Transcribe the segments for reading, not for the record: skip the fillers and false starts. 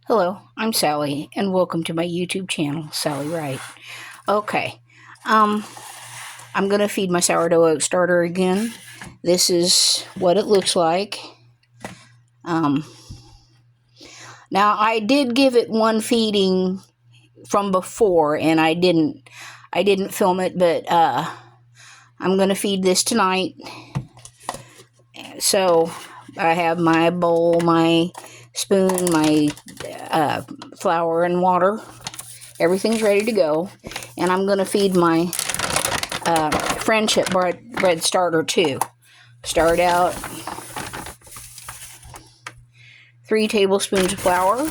Hello, I'm Sally, and welcome to my YouTube channel, Sally Wright. Okay, um, I'm gonna feed my sourdough oat starter again. This is what it looks like. Um, Now I did give it one feeding from before, and I didn't film it, but I'm gonna feed this tonight. So I have my bowl, my spoon, my flour and water. Everything's ready to go, and I'm gonna feed my friendship bread starter too. Start out 3 tablespoons of flour,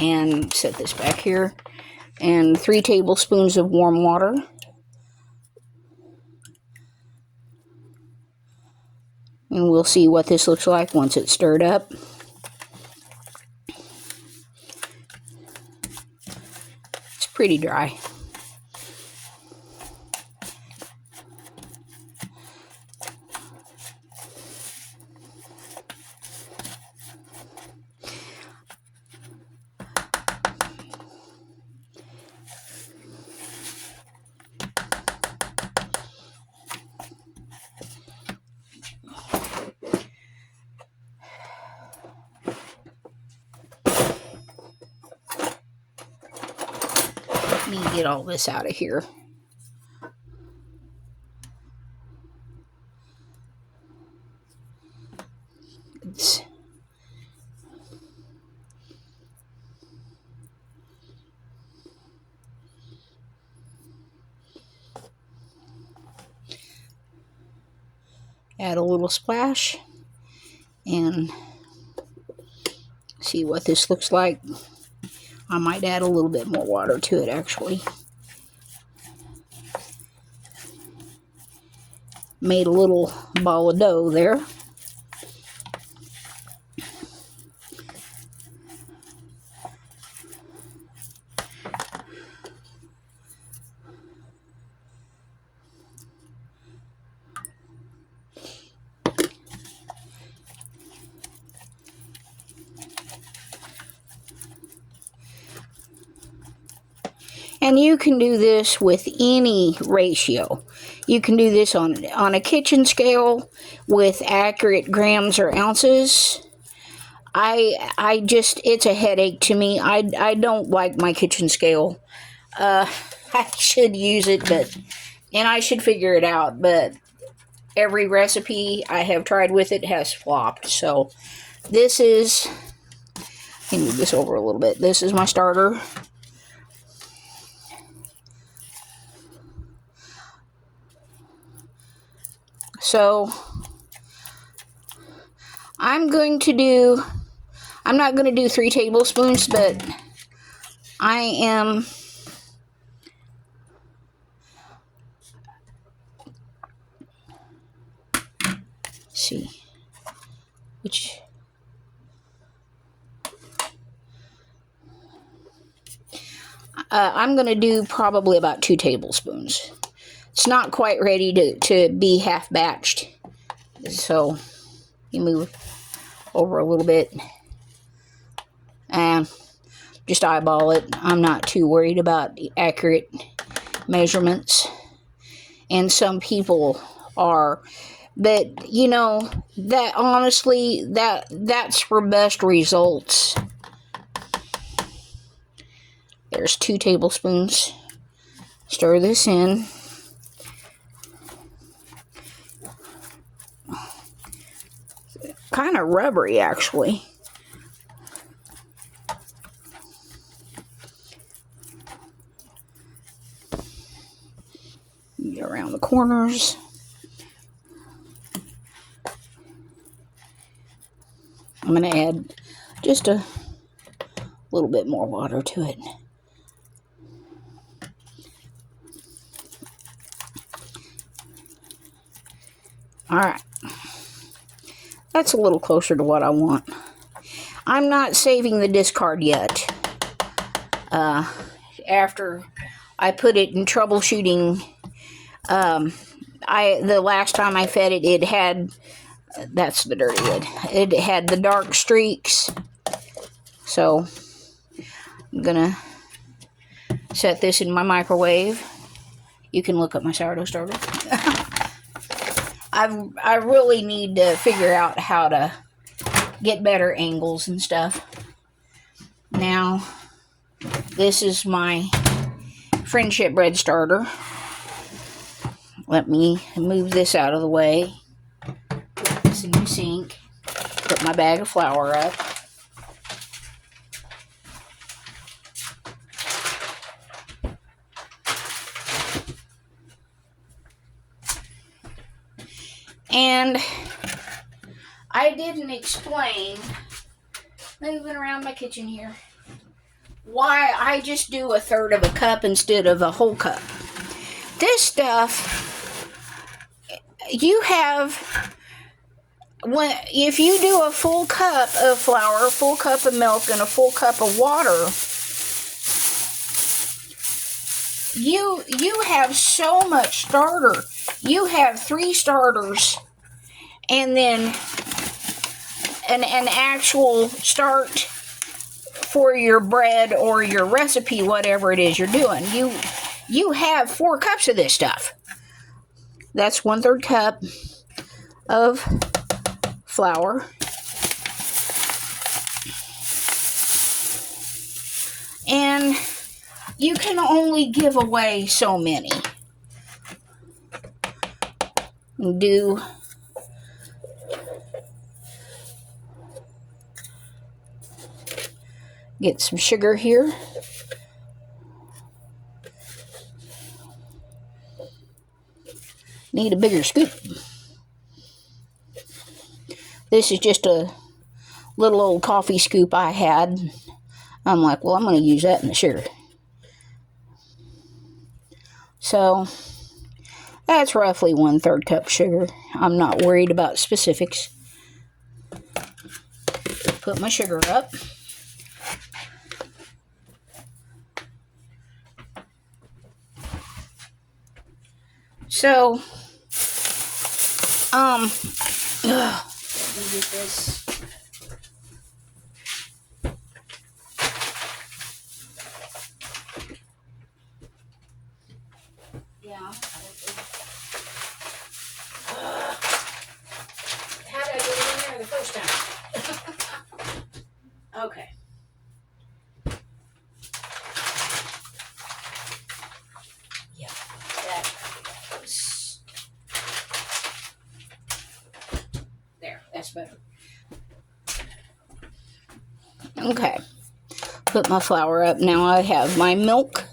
and set this back here, and 3 tablespoons of warm water, and we'll see what this looks like once it's stirred up. It's pretty dry. Let me get all this out of here. Let's add a little splash and see what this looks like. I might add a little bit more water to it, actually. Made a little ball of dough there. And you can do this with any ratio. You can do this on a kitchen scale with accurate grams or ounces. I just, it's a headache to me. I don't like my kitchen scale. I should use it, and I should figure it out, but every recipe I have tried with it has flopped. So this is, let me move this over a little bit. This is my starter. So I'm not going to do 3 tablespoons, but I am see which I'm going to do probably about 2 tablespoons. It's not quite ready to be half batched, so you move over a little bit and just eyeball it. I'm not too worried about accurate measurements, and some people are, but you know that honestly that's for best results. There's 2 tablespoons. Stir this in. Kind of rubbery, actually. Get around the corners. I'm going to add just a little bit more water to it. Alright. That's a little closer to what I want. I'm not saving the discard yet. After I put it in troubleshooting The last time I fed it, it had, that's the dirty lid. It had the dark streaks. So I'm gonna set this in my microwave. You can look up my sourdough starter. I really need to figure out how to get better angles and stuff. Now, this is my Friendship bread starter. Let me move this out of the way. Put this in the sink. Put my bag of flour up. And I didn't explain, moving around my kitchen here, why I just do 1/3 of a cup instead of a whole cup. This stuff, you have, if you do a full cup of flour, a full cup of milk, and a full cup of water, you have so much starter. You have 3 starters and then an actual start for your bread or your recipe, whatever it is you're doing. You have 4 cups of this stuff. That's 1/3 cup of flour. And you can only give away so many. Get some sugar here. Need a bigger scoop. This is just a little old coffee scoop I had. I'm like, well, I'm going to use that in the sugar. So that's roughly 1/3 cup sugar. I'm not worried about specifics. Put my sugar up. So, let me get this. Yeah. How did I get it in there the first time? Okay. Yeah, that goes. There, that's better. Okay. Put my flour up. Now I have my milk.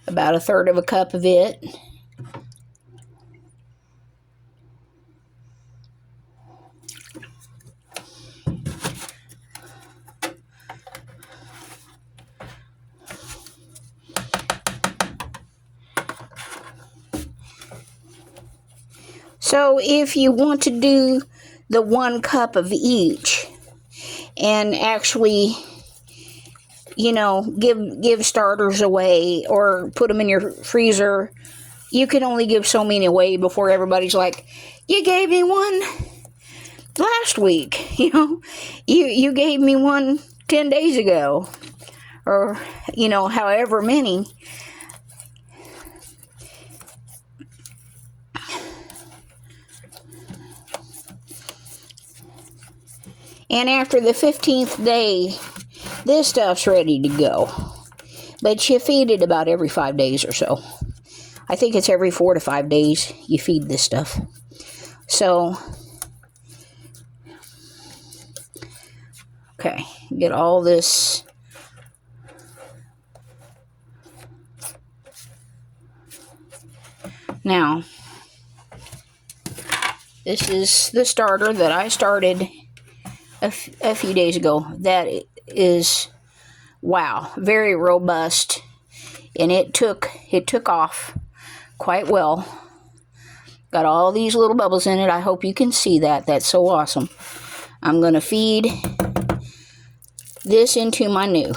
About 1/3 of a cup of it. So if you want to do the 1 cup of each and actually, you know, give starters away or put them in your freezer, you can only give so many away before everybody's like, you gave me one last week, you know, you gave me one 10 days ago, or, you know, however many. And after the 15th day, this stuff's ready to go. But you feed it about every 5 days or so. I think it's every 4 to 5 days you feed this stuff. So, okay, get all this. Now, this is the starter that I started a few days ago. That is, wow, very robust, and it took off quite well. Got all these little bubbles in it. I hope you can see that. That's so awesome. I'm going to feed this into my new.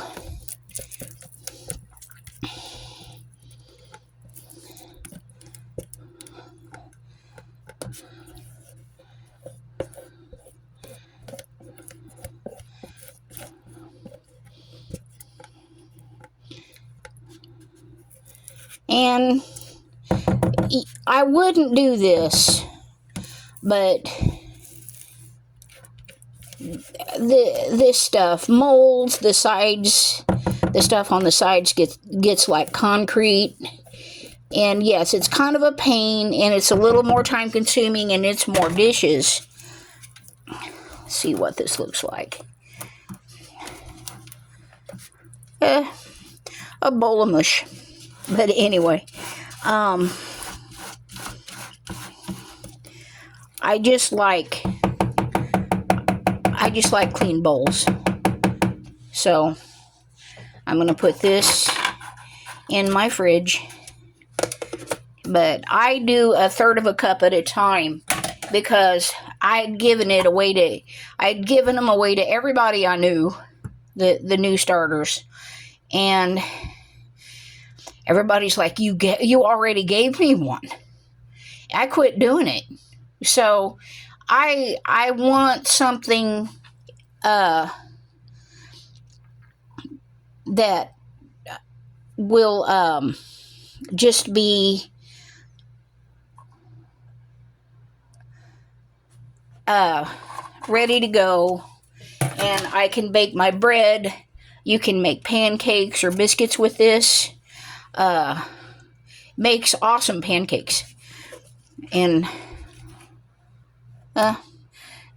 And I wouldn't do this, but this stuff molds the sides. The stuff on the sides gets like concrete. And yes, it's kind of a pain, and it's a little more time consuming, and it's more dishes. Let's see what this looks like. A bowl of mush. But anyway, I just like clean bowls. So I'm going to put this in my fridge. But I do 1/3 of a cup at a time because I'd given them away to everybody I knew, the new starters. And everybody's like, you already gave me one. I quit doing it. So I want something that will just be ready to go, and I can bake my bread. You can make pancakes or biscuits with this. Makes awesome pancakes. And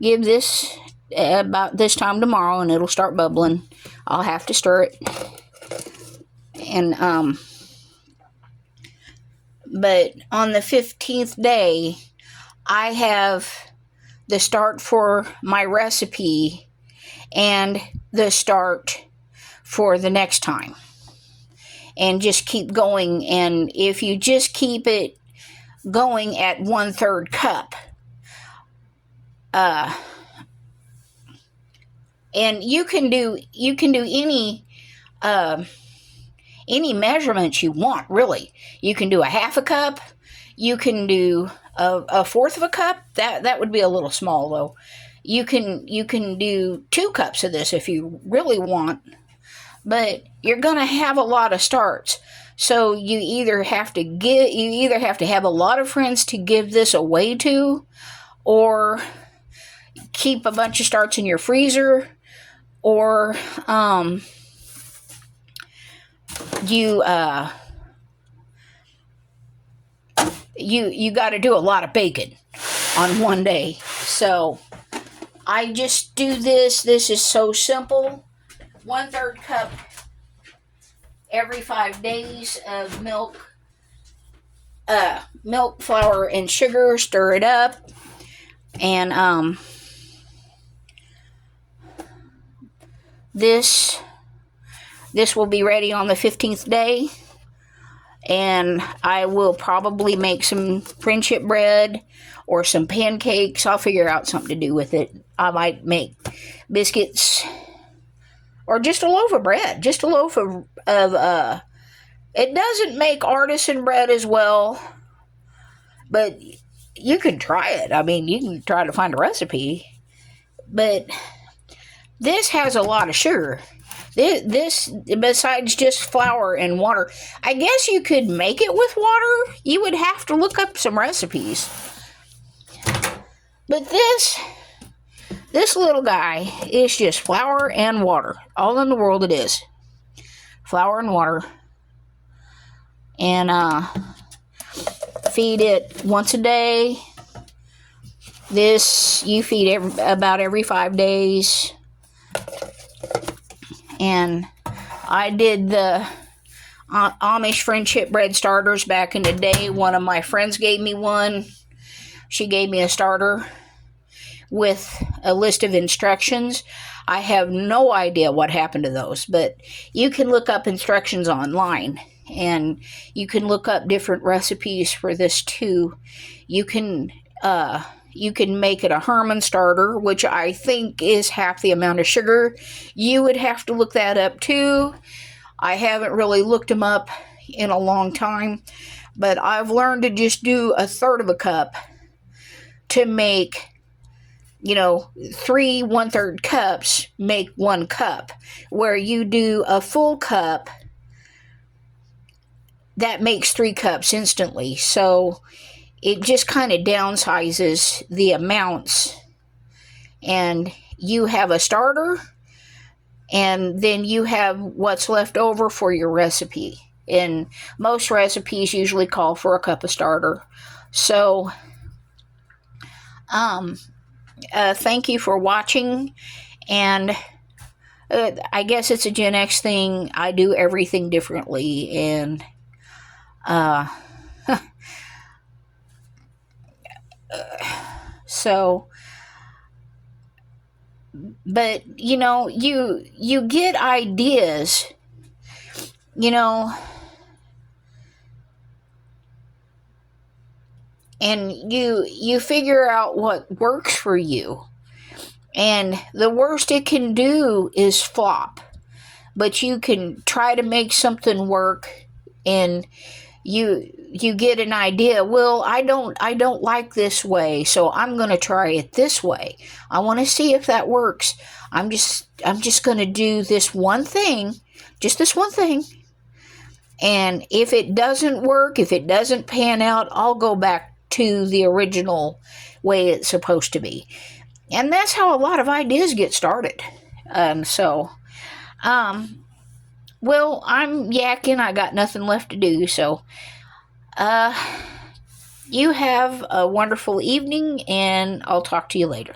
give this about this time tomorrow, and it'll start bubbling. I'll have to stir it. And but on the 15th day, I have the start for my recipe and the start for the next time. And just keep going. And if you just keep it going at 1/3 cup, and you can do any measurements you want, really. You can do a 1/2 cup. You can do a 1/4 of a cup. That would be a little small, though. You can do 2 cups of this if you really want. But you're gonna have a lot of starts. So you either have to have a lot of friends to give this away to, or keep a bunch of starts in your freezer, or you got to do a lot of baking on one day. So I just do this. This is so simple. 1/3 cup every 5 days of milk, flour, and sugar. Stir it up, and this will be ready on the 15th day. And I will probably make some friendship bread or some pancakes. I'll figure out something to do with it. I might make biscuits or just a loaf of bread. Just a loaf of it doesn't make artisan bread as well, but you can try it. I mean, you can try to find a recipe. But this has a lot of sugar. This, besides just flour and water, I guess you could make it with water. You would have to look up some recipes. But this little guy is just flour and water. All in the world it is. Flour and water. And feed it once a day. This you feed about every 5 days. And I did the Amish friendship bread starters back in the day. One of my friends gave me one. She gave me a starter with a list of instructions. I have no idea what happened to those, but you can look up instructions online, and you can look up different recipes for this too. You can You can make it a Herman starter, which I think is half the amount of sugar. You would have to look that up too. I haven't really looked them up in a long time, but I've learned to just do a third of a cup to make, 3 1/3 cups make 1 cup. Where you do a full cup, that makes 3 cups instantly. So it just kind of downsizes the amounts, and you have a starter, and then you have what's left over for your recipe. And most recipes usually call for a cup of starter. So thank you for watching, and I guess it's a Gen X thing. I do everything differently, and so, but you get ideas, and you figure out what works for you. And the worst it can do is flop, but you can try to make something work, and you get an idea. Well, I don't like this way, so I'm going to try it this way. I want to see if that works. I'm just going to do this one thing, just this one thing. And if it doesn't work, if it doesn't pan out, I'll go back to the original way it's supposed to be. And that's how a lot of ideas get started. Well, I'm yakking. I got nothing left to do. So, you have a wonderful evening, and I'll talk to you later.